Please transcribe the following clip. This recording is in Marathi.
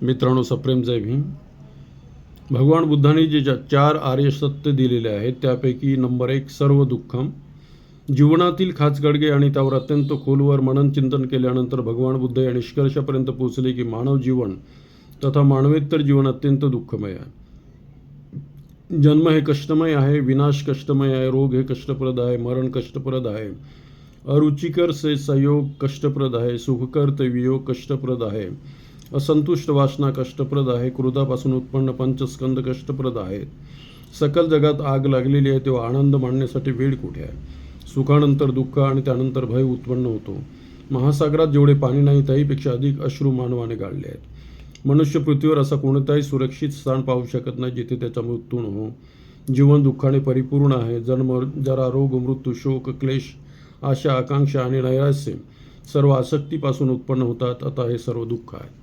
मित्रांनो, सप्रेम जय भीम. भगवान बुद्धांनी जे 4 आर्य सत्य दिलेले आहेत त्यापैकी नंबर 1 सर्व दुःखम. जीवनातील खाचगडगे आणि त्यावर अत्यंत खोलवर मनन चिंतन केल्यानंतर भगवान बुद्ध या निष्कर्षापर्यंत पोहोचले की मानव जीवन तथा मानवेतर जीवन अत्यंत दुःखमय आहे. जन्म हे कष्टमय आहे, विनाश कष्टमय आहे, रोग हे कष्टप्रद आहे, मरण कष्टप्रद आहे, अरुचिकर से संयोग कष्टप्रद आहे, सुखकर ते वियोग कष्टप्रद आहे, असंतुष्ट वासना कष्टप्रद आहे, क्रोधापासून उत्पन्न पंचस्कंद कष्टप्रद आहेत. सकल जगात आग लागलेली आहे तेव्हा आनंद मानण्यासाठी वेळ कुठे आहे. सुखानंतर दुःख आणि त्यानंतर भय उत्पन्न होतो. महासागरात जेवढे पाणी नाही त्याहीपेक्षा अधिक अश्रू मानवाने गाळले आहेत. मनुष्य पृथ्वीवर असा कोणताही सुरक्षित स्थान पाहू शकत नाही जिथे त्याचा मृत्यू न हो. जीवन दुःखाने परिपूर्ण आहे. जन्म, जरा, रोग, मृत्यू, शोक, क्लेश, आशा, आकांक्षा आणि नैराश्य सर्व आसक्तीपासून उत्पन्न होतात. आता हे सर्व दुःख आहे.